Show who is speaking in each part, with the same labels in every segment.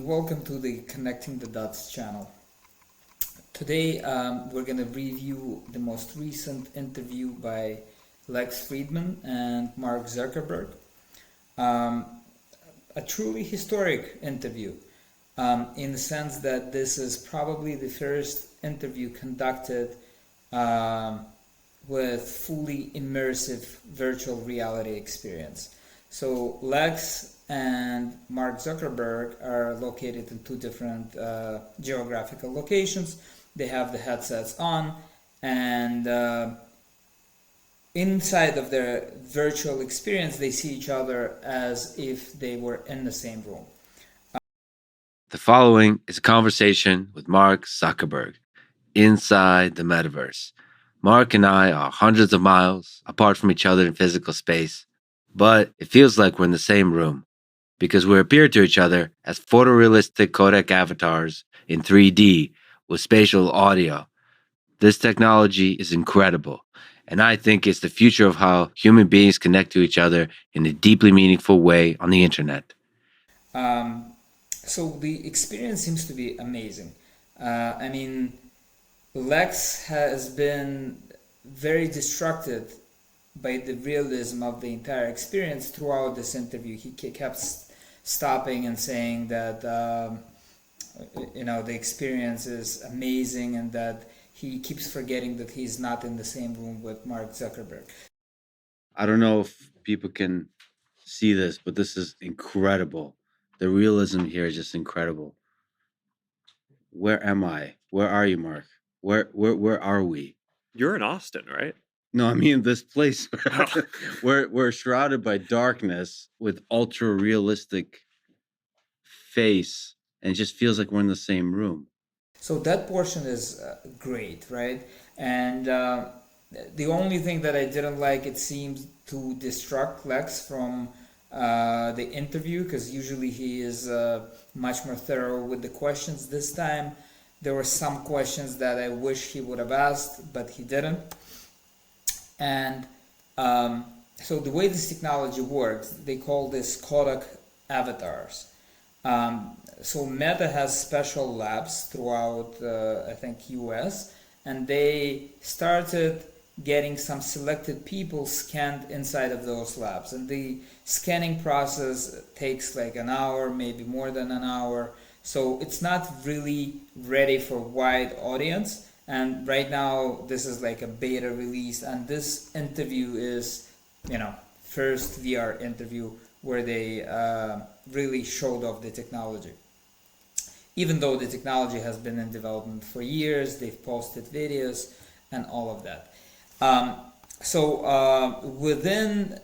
Speaker 1: Welcome to the Connecting the Dots channel. Today we're going to review the most recent interview by Lex Fridman and Mark Zuckerberg. A truly historic interview in the sense that this is probably the first interview conducted with fully immersive virtual reality experience. So Lex and Mark Zuckerberg are located in two different geographical locations. They have the headsets on, and inside of their virtual experience, they see each other as if they were in the same room.
Speaker 2: The following is a conversation with Mark Zuckerberg inside the Metaverse. Mark and I are hundreds of miles apart from each other in physical space, but it feels like we're in the same room because we appear to each other as photorealistic codec avatars in 3D with spatial audio. This technology is incredible, and I think it's the future of how human beings connect to each other in a deeply meaningful way on the internet.
Speaker 1: So the experience seems to be amazing. Lex has been very distracted by the realism of the entire experience throughout this interview. He kept stopping and saying that the experience is amazing, and that he keeps forgetting that he's not in the same room with Mark Zuckerberg.
Speaker 2: I don't know if people can see this, but this is incredible. The realism here is just incredible. Where am I? Where are you, Mark? Where are we?
Speaker 3: You're in Austin, right?
Speaker 2: No, I mean this place. We're shrouded by darkness with ultra realistic face, and it just feels like we're in the same room.
Speaker 1: So that portion is great, right? And the only thing that I didn't like, it seems to distract Lex from the interview, because usually he is much more thorough with the questions. This time there were some questions that I wish he would have asked, but he didn't. And so the way this technology works, they call this codec avatars. So Meta has special labs throughout, I think, US, and they started getting some selected people scanned inside of those labs. And the scanning process takes like an hour, maybe more than an hour. So it's not really ready for wide audience. And right now, this is like a beta release, and this interview is, first VR interview where they really showed off the technology. Even though the technology has been in development for years, they've posted videos and all of that. Within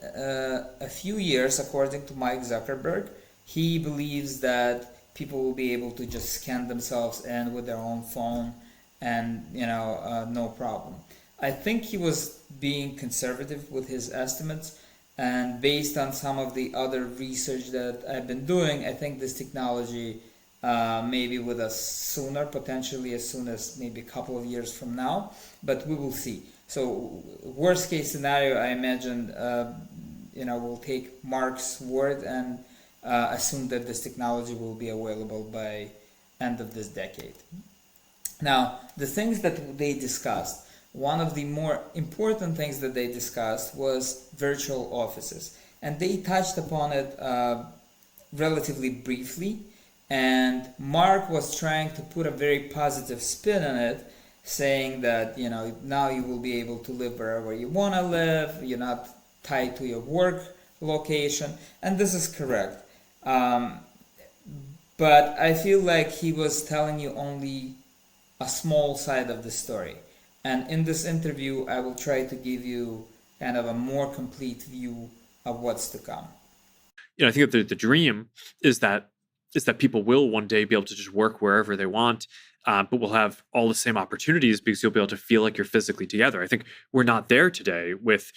Speaker 1: a few years, according to Mike Zuckerberg, he believes that people will be able to just scan themselves in with their own phone, and no problem. I think he was being conservative with his estimates, and based on some of the other research that I've been doing, I think this technology maybe with us sooner, potentially as soon as maybe a couple of years from now, but we will see. So worst case scenario, I imagine we'll take Mark's word and assume that this technology will be available by end of this decade. Now, the things that they discussed, one of the more important things that they discussed was virtual offices. And they touched upon it relatively briefly. And Mark was trying to put a very positive spin on it, saying that, now you will be able to live wherever you want to live. You're not tied to your work location. And this is correct. But I feel like he was telling you only a small side of the story. And in this interview, I will try to give you kind of a more complete view of what's to come.
Speaker 3: I think that the dream is that people will one day be able to just work wherever they want, but we'll have all the same opportunities because you'll be able to feel like you're physically together. I think we're not there today with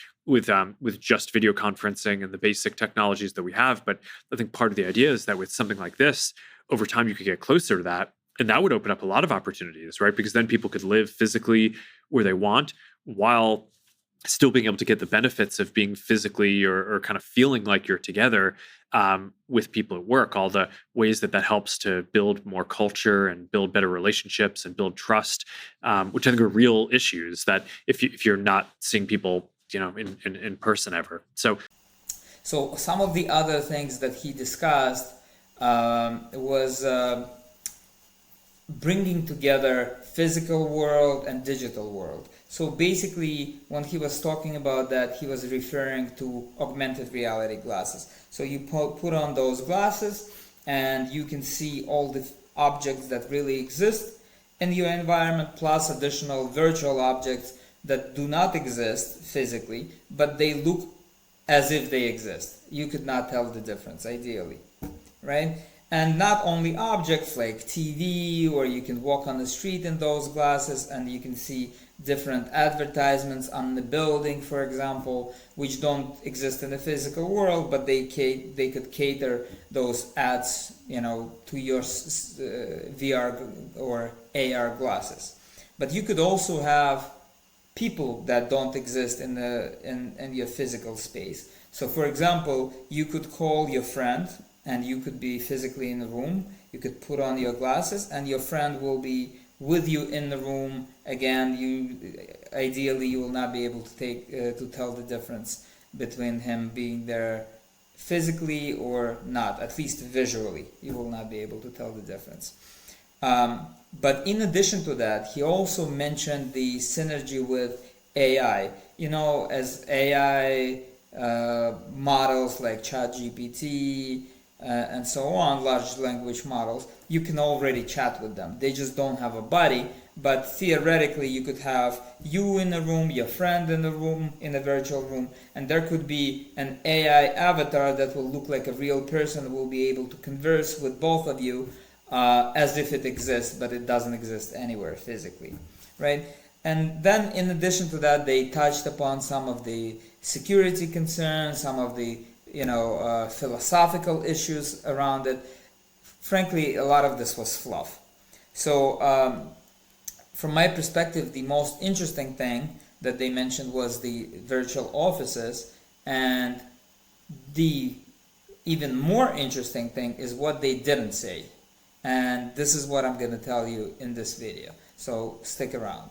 Speaker 3: just video conferencing and the basic technologies that we have, but I think part of the idea is that with something like this, over time you could get closer to that. And that would open up a lot of opportunities, right? Because then people could live physically where they want while still being able to get the benefits of being physically or kind of feeling like you're together with people at work, all the ways that helps to build more culture and build better relationships and build trust, which I think are real issues that if you're not seeing people, in person ever.
Speaker 1: So some of the other things that he discussed was bringing together physical world and digital world. So basically, when he was talking about that, he was referring to augmented reality glasses. So you put on those glasses and you can see all the objects that really exist in your environment, plus additional virtual objects that do not exist physically, but they look as if they exist. You could not tell the difference, ideally, right? And not only objects like TV, or you can walk on the street in those glasses and you can see different advertisements on the building, for example, which don't exist in the physical world, but they could cater those ads, to your VR or AR glasses. But you could also have people that don't exist in your physical space. So, for example, you could call your friend and you could be physically in the room. You could put on your glasses and your friend will be with you in the room. Again, ideally you will not be able to tell the difference between him being there physically or not. At least visually, you will not be able to tell the difference. But in addition to that, he also mentioned the synergy with AI. As AI models like ChatGPT and so on, large language models, you can already chat with them. They just don't have a body, but theoretically you could have you in a room, your friend in a room, in a virtual room, and there could be an AI avatar that will look like a real person, will be able to converse with both of you as if it exists, but it doesn't exist anywhere physically, right? And then in addition to that, they touched upon some of the security concerns, some of the philosophical issues around it. Frankly, a lot of this was fluff. So from my perspective, the most interesting thing that they mentioned was the virtual offices, and the even more interesting thing is what they didn't say. And this is what I'm going to tell you in this video. So stick around.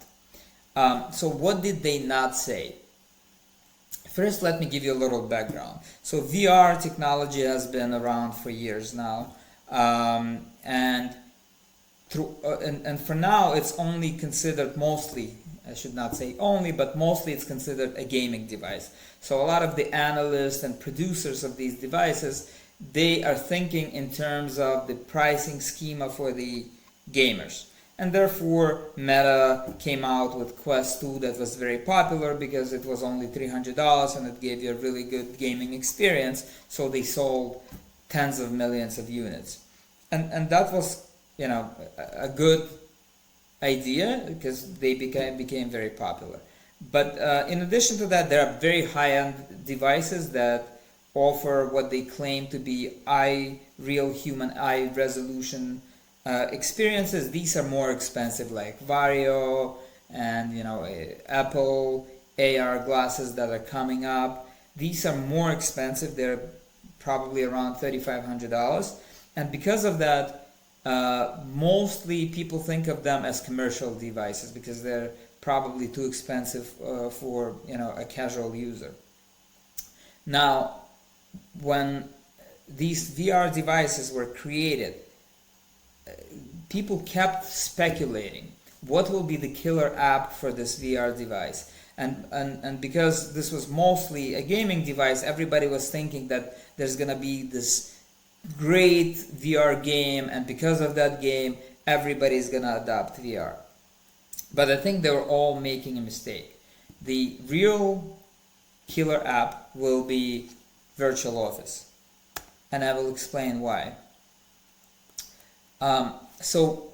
Speaker 1: So what did they not say? First, let me give you a little background. So VR technology has been around for years now, and for now it's only considered mostly, I should not say only, but mostly it's considered a gaming device. So a lot of the analysts and producers of these devices, they are thinking in terms of the pricing schema for the gamers. And therefore, Meta came out with Quest 2 that was very popular because it was only $300 and it gave you a really good gaming experience. So they sold tens of millions of units. And that was, a good idea because they became very popular. But in addition to that, there are very high-end devices that offer what they claim to be real human eye resolution experiences. These are more expensive, like Vario and Apple AR glasses that are coming up. These are more expensive. They're probably around $3,500, and because of that, mostly people think of them as commercial devices because they're probably too expensive for a casual user. Now, when these VR devices were created, people kept speculating what will be the killer app for this VR device. And because this was mostly a gaming device, everybody was thinking that there's going to be this great VR game, and because of that game, everybody's going to adopt VR. But I think they were all making a mistake. The real killer app will be Virtual Office, and I will explain why. So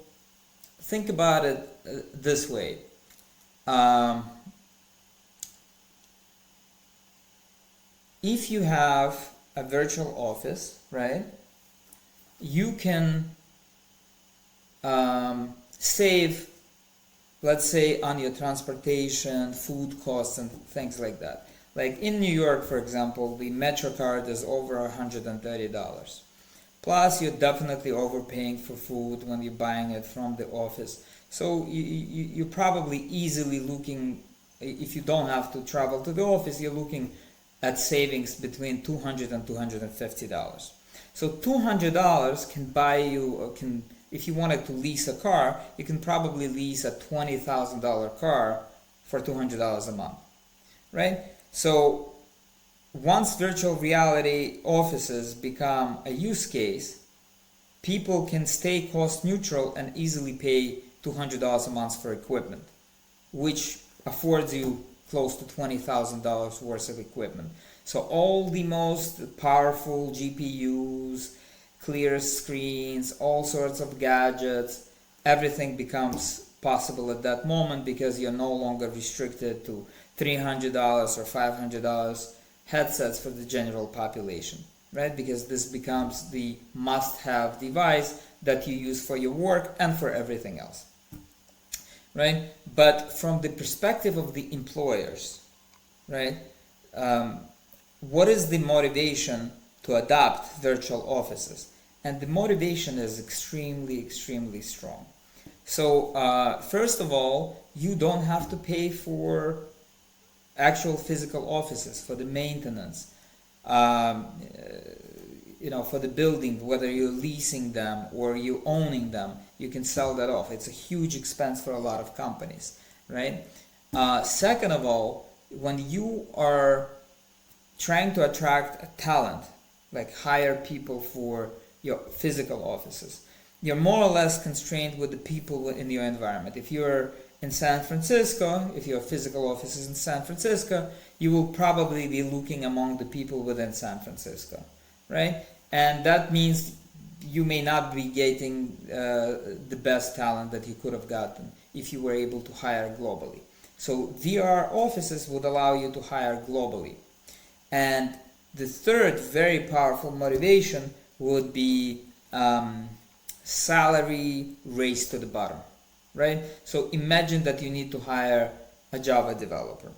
Speaker 1: think about it this way. If you have a virtual office, right, you can save let's say on your transportation, food costs, and things like that. Like in New York, for example, the Metro card is over $130. Plus, you're definitely overpaying for food when you're buying it from the office. So you're probably easily looking, if you don't have to travel to the office, you're looking at savings between $200 and $250. So $200 can buy you, if you wanted to lease a car, you can probably lease a $20,000 car for $200 a month, right? So once virtual reality offices become a use case, people can stay cost neutral and easily pay $200 a month for equipment, which affords you close to $20,000 worth of equipment. So all the most powerful GPUs, clear screens, all sorts of gadgets, everything becomes possible at that moment because you're no longer restricted to $300 or $500 headsets for the general population, right? Because this becomes the must-have device that you use for your work and for everything else, right? But from the perspective of the employers, right, what is the motivation to adopt virtual offices? And the motivation is extremely, extremely strong. So first of all, you don't have to pay for actual physical offices, for the maintenance, for the building, whether you're leasing them or you're owning them, you can sell that off. It's a huge expense for a lot of companies, right? Second of all, when you are trying to attract a talent, like hire people for your physical offices, you're more or less constrained with the people in your environment. If you're in San Francisco, if your physical office is in San Francisco, you will probably be looking among the people within San Francisco, right? And that means you may not be getting the best talent that you could have gotten if you were able to hire globally. So VR offices would allow you to hire globally. And the third very powerful motivation would be salary race to the bottom, right? So imagine that you need to hire a Java developer.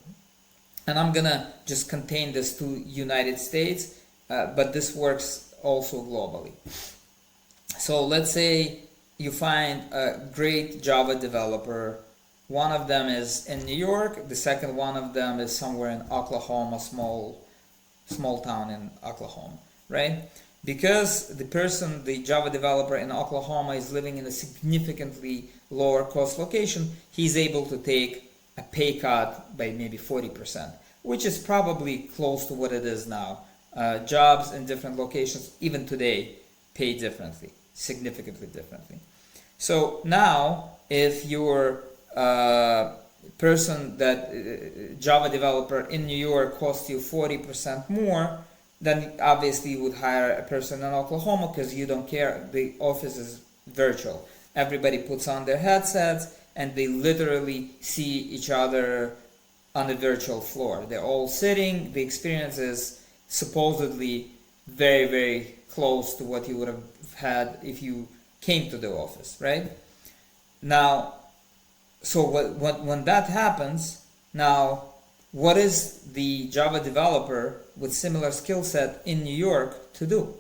Speaker 1: And I'm gonna just contain this to United States, but this works also globally. So let's say you find a great Java developer. One of them is in New York, the second one of them is somewhere in Oklahoma, small town in Oklahoma, right? Because the Java developer in Oklahoma is living in a significantly lower cost location, he's able to take a pay cut by maybe 40%, which is probably close to what it is now. Jobs in different locations, even today, pay differently, significantly differently. So now, if your Java developer in New York costs you 40% more, then obviously you would hire a person in Oklahoma because you don't care. The office is virtual. Everybody puts on their headsets and they literally see each other on the virtual floor. They're all sitting. The experience is supposedly very, very close to what you would have had if you came to the office, right? Now, so when that happens, now what is the Java developer with similar skill set in New York to do,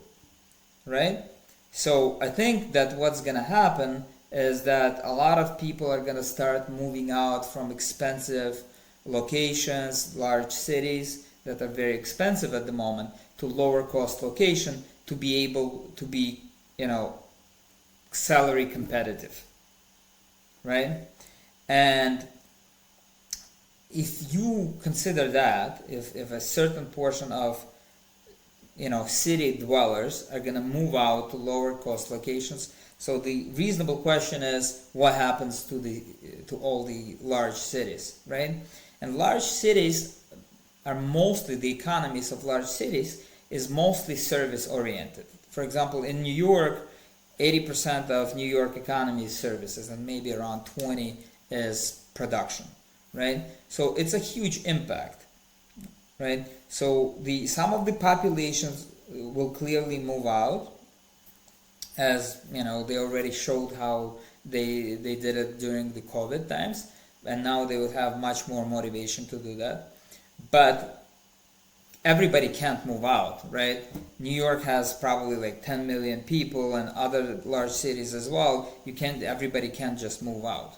Speaker 1: right? So I think that what's going to happen is that a lot of people are going to start moving out from expensive locations, large cities that are very expensive at the moment, to lower cost location to be able to be, salary competitive, right? And if you consider that, if a certain portion of city dwellers are going to move out to lower cost locations, so the reasonable question is, what happens to all the large cities, right? And large cities are mostly, the economies of large cities is mostly service oriented. For example, in New York, 80% of New York economy is services, and maybe around 20 is production, right? So it's a huge impact, right? So some of the populations will clearly move out, as you know, they already showed how they did it during the COVID times, and now they will have much more motivation to do that. But everybody can't move out, right? New York has probably like 10 million people, and other large cities as well. Everybody can't just move out,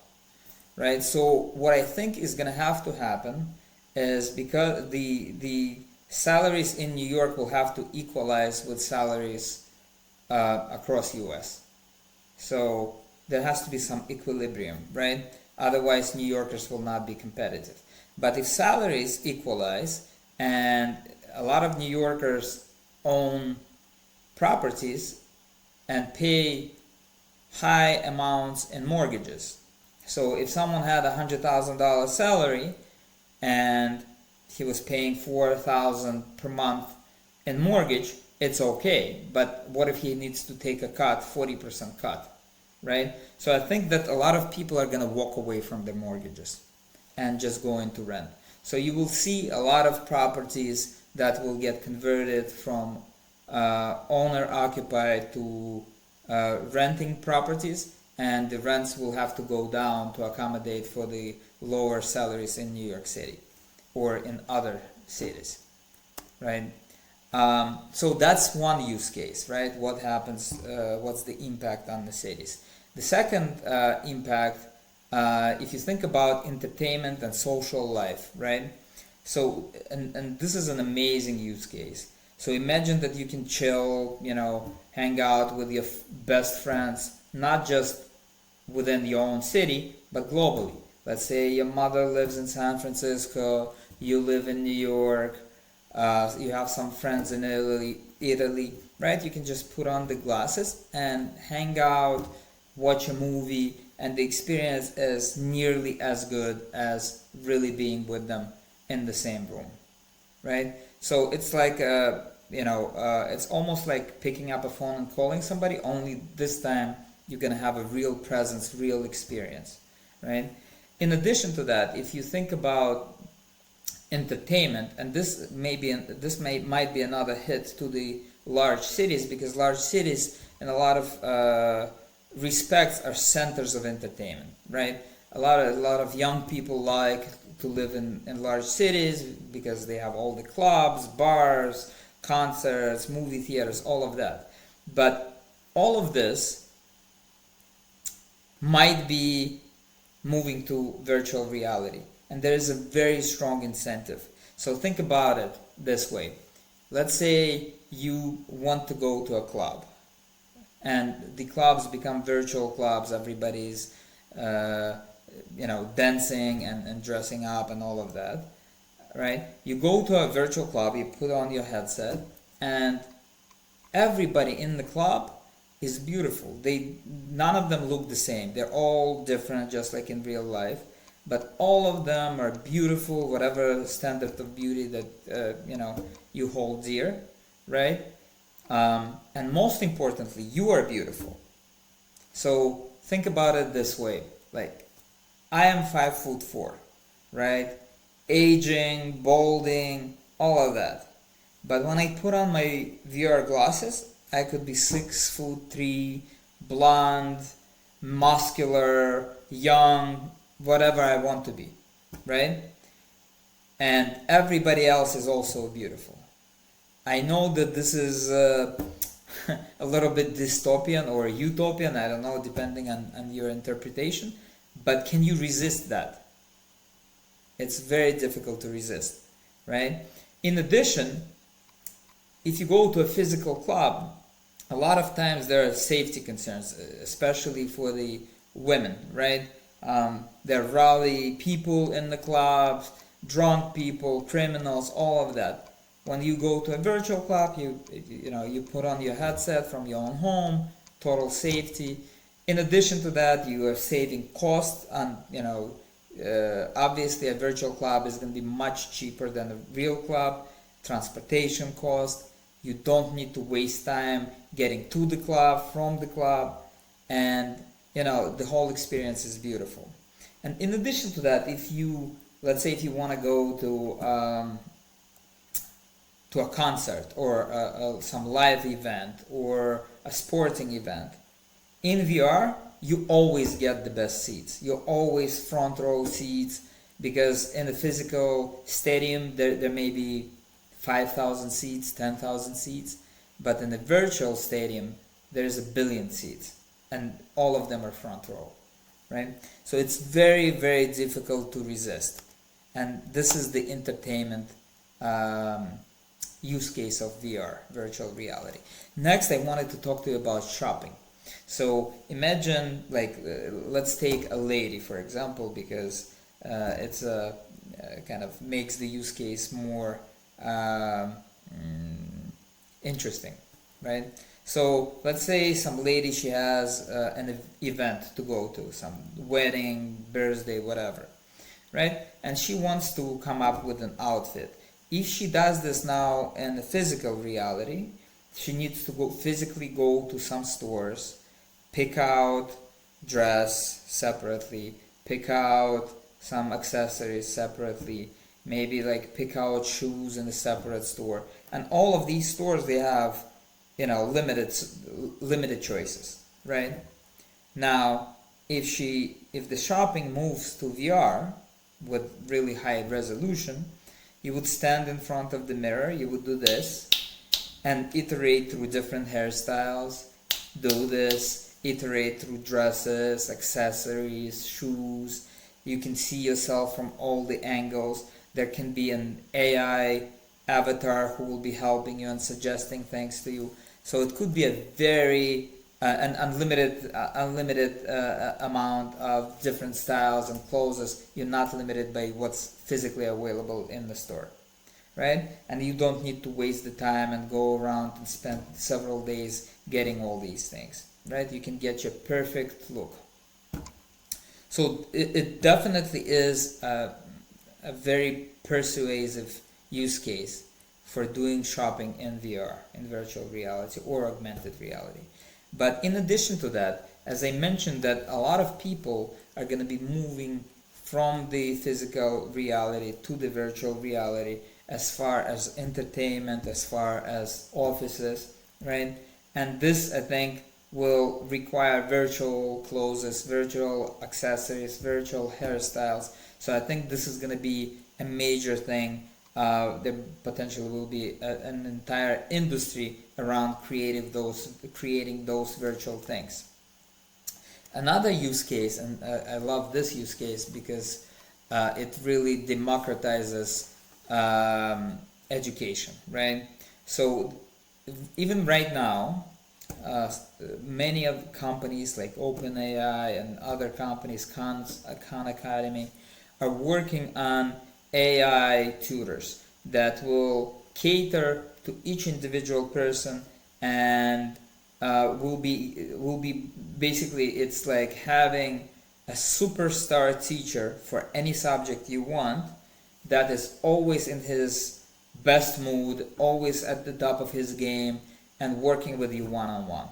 Speaker 1: right? So what I think is going to have to happen is, because the salaries in New York will have to equalize with salaries across US. So there has to be some equilibrium, right? Otherwise, New Yorkers will not be competitive. But if salaries equalize, and a lot of New Yorkers own properties and pay high amounts in mortgages. So if someone had $100,000 salary and he was paying $4,000 per month in mortgage, it's okay. But what if he needs to take a cut, 40% cut, right? So I think that a lot of people are going to walk away from their mortgages and just go into rent. So you will see a lot of properties that will get converted from owner-occupied to renting properties, and the rents will have to go down to accommodate for the lower salaries in New York City or in other cities, right? So that's one use case, right? What happens, what's the impact on the cities? The second impact, if you think about entertainment and social life, right? So, and this is an amazing use case. So imagine that you can chill, hang out with your best friends, not just within your own city, but globally. Let's say your mother lives in San Francisco, you live in New York, you have some friends in Italy, right? You can just put on the glasses and hang out, watch a movie, and the experience is nearly as good as really being with them in the same room, right? So it's like it's almost like picking up a phone and calling somebody, only this time you're gonna have a real presence, real experience, right? In addition to that, if you think about entertainment, and this might be another hit to the large cities, because large cities in a lot of respects are centers of entertainment, right? A lot of young people like to live in large cities because they have all the clubs, bars, concerts, movie theaters, all of that. But all of this might be moving to virtual reality, and there is a very strong incentive. So think about it this way. Let's say you want to go to a club, and the clubs become virtual clubs. Everybody's dancing and dressing up and all of that, right? You go to a virtual club, you put on your headset, and everybody in the club is beautiful. None of them look the same. They're all different, just like in real life, but all of them are beautiful, whatever standard of beauty that you hold dear, right? And most importantly, you are beautiful. So think about it this way: like, I am 5'4", right? Aging, balding, all of that. But when I put on my VR glasses, I could be 6'3", blonde, muscular, young, whatever I want to be, right? And everybody else is also beautiful. I know that this is a little bit dystopian or utopian, I don't know, depending on your interpretation, but can you resist that? It's very difficult to resist, right? In addition, if you go to a physical club, a lot of times there are safety concerns, especially for the women, right? There are rowdy people in the clubs, drunk people, criminals, all of that. When you go to a virtual club, you put on your headset from your own home, total safety. In addition to that, you are saving costs on, obviously a virtual club is going to be much cheaper than a real club. Transportation cost, you don't need to waste time getting to the club, from the club, and the whole experience is beautiful. And in addition to that, let's say if you want to go to a concert or some live event or a sporting event. In VR, you always get the best seats. You always front row seats, because in a physical stadium there may be 5,000 seats, 10,000 seats, but in a virtual stadium there's a billion seats, and all of them are front row, right? So it's very, very difficult to resist, and this is the entertainment use case of VR, virtual reality. Next, I wanted to talk to you about shopping. So imagine, like, let's take a lady for example, because it's a kind of makes the use case more interesting, right? So let's say some lady, she has an event to go to, some wedding, birthday, whatever, right? And she wants to come up with an outfit. If she does this now in the physical reality, she needs to go physically go to some stores, pick out dress separately, pick out some accessories separately, maybe like pick out shoes in a separate store. And all of these stores, they have, you know, limited choices, right? Now, if the shopping moves to VR with really high resolution, you would stand in front of the mirror, you would do this, and iterate through different hairstyles, do this, iterate through dresses, accessories, shoes. You can see yourself from all the angles. There can be an AI avatar who will be helping you and suggesting things to you. So it could be a very an unlimited amount of different styles and clothes. You're not limited by what's physically available in the store, right? And you don't need to waste the time and go around and spend several days getting all these things, right? You can get your perfect look. So it definitely is a very persuasive use case for doing shopping in VR, in virtual reality or augmented reality. But in addition to that, as I mentioned, that a lot of people are going to be moving from the physical reality to the virtual reality as far as entertainment, as far as offices, right? And this, I think, will require virtual clothes, virtual accessories, virtual hairstyles. So I think this is going to be a major thing. There potentially will be an entire industry around creating those virtual things. Another use case, and I love this use case because it really democratizes education, right? So even right now, many of companies like OpenAI and other companies, Khan Academy, are working on AI tutors that will cater to each individual person, and will be basically, it's like having a superstar teacher for any subject you want, that is always in his best mood, always at the top of his game, and working with you one-on-one,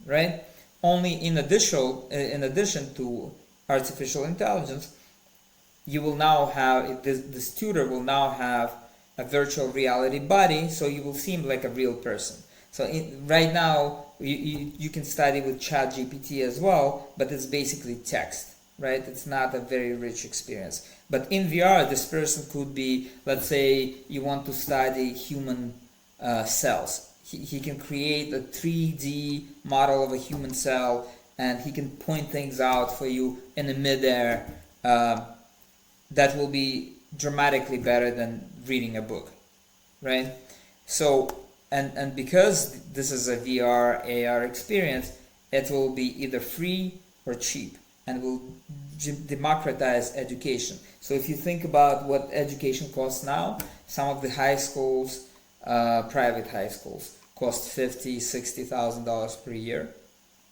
Speaker 1: right? Only in addition to artificial intelligence, you will now have, this tutor will now have a virtual reality body, so you will seem like a real person. So right now, you can study with ChatGPT as well, but it's basically text, right? It's not a very rich experience. But in VR, this person could be, let's say you want to study human cells. He can create a 3D model of a human cell, and he can point things out for you in the midair. That will be dramatically better than reading a book, right? So, and because this is a VR, AR experience, it will be either free or cheap, and will democratize education. So if you think about what education costs now, some of the high schools, private high schools, cost $50,000-$60,000 per year.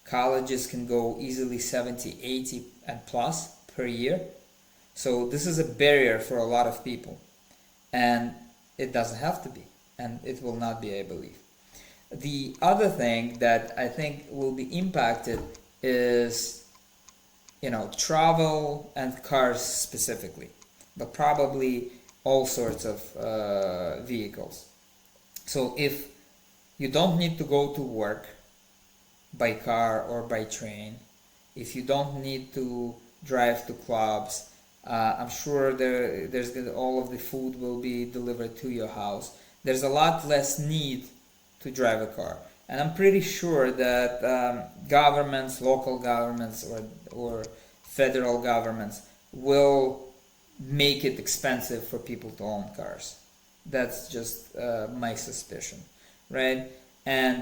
Speaker 1: Colleges can go easily 70, 80 and plus per year. So this is a barrier for a lot of people, and it doesn't have to be, and it will not be, I believe. The other thing that I think will be impacted is, travel and cars specifically, but probably all sorts of vehicles. So if you don't need to go to work, by car or by train, if you don't need to drive to clubs, I'm sure all of the food will be delivered to your house. There's a lot less need to drive a car, and I'm pretty sure that governments, local governments, or federal governments will make it expensive for people to own cars. That's just my suspicion, right? And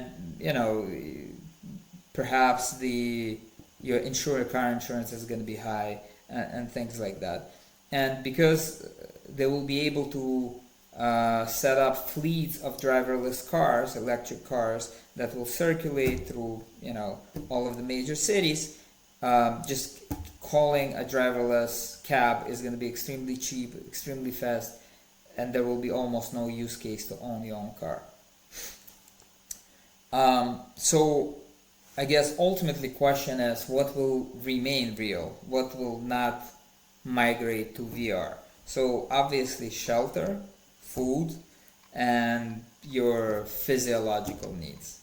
Speaker 1: perhaps your car insurance is going to be high, and things like that. And because they will be able to set up fleets of driverless cars, electric cars that will circulate through all of the major cities, just calling a driverless cab is going to be extremely cheap, extremely fast, and there will be almost no use case to own your own car. So I guess ultimately question is, what will remain real? What will not migrate to VR? So obviously shelter, food, and your physiological needs.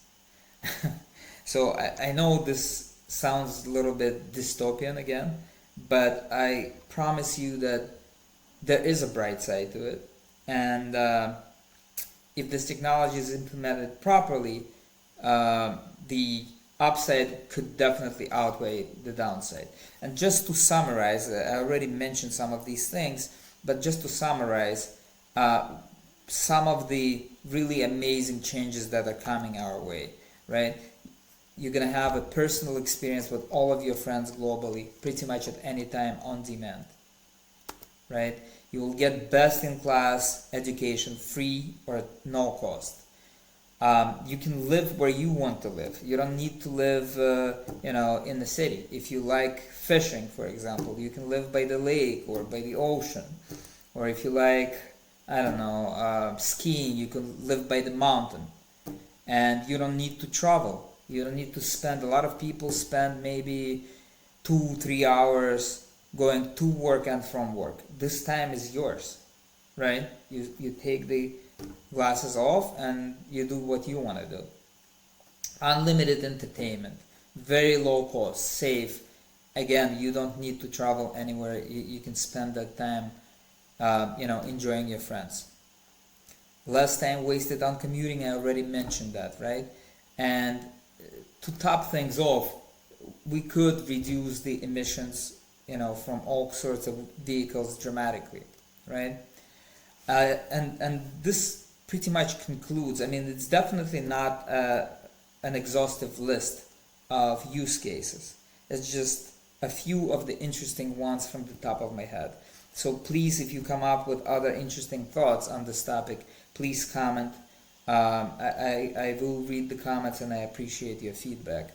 Speaker 1: So I know this sounds a little bit dystopian again, but I promise you that there is a bright side to it. And if this technology is implemented properly, the upside could definitely outweigh the downside. And just to summarize, I already mentioned some of these things, but just to summarize, some of the really amazing changes that are coming our way, right? You're going to have a personal experience with all of your friends globally, pretty much at any time, on demand, right? You will get best-in-class education, free or at no cost. You can live where you want to live. You don't need to live, in the city. If you like fishing, for example, you can live by the lake or by the ocean. Or if you like, skiing, you can live by the mountain. And you don't need to travel. You don't need to spend. A lot of people spend maybe 2-3 hours going to work and from work. This time is yours, right? You take the glasses off and you do what you want to do. Unlimited entertainment, very low cost, safe. Again, you don't need to travel anywhere. You can spend that time enjoying your friends. Less time wasted on commuting, I already mentioned that, right? And to top things off, we could reduce the emissions from all sorts of vehicles dramatically, right? And this pretty much concludes. I mean, it's definitely not an exhaustive list of use cases. It's just a few of the interesting ones from the top of my head. So please, if you come up with other interesting thoughts on this topic, please comment. I will read the comments and I appreciate your feedback.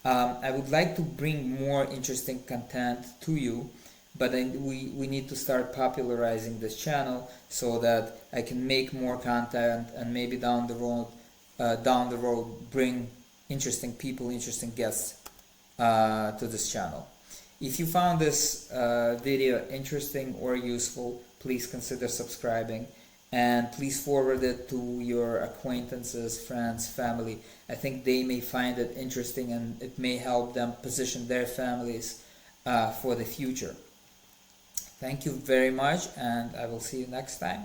Speaker 1: I would like to bring more interesting content to you, but we need to start popularizing this channel so that I can make more content and maybe down the road bring interesting people, interesting guests to this channel. If you found this video interesting or useful, please consider subscribing, and please forward it to your acquaintances, friends, family. I think they may find it interesting and it may help them position their families for the future. Thank you very much, and I will see you next time.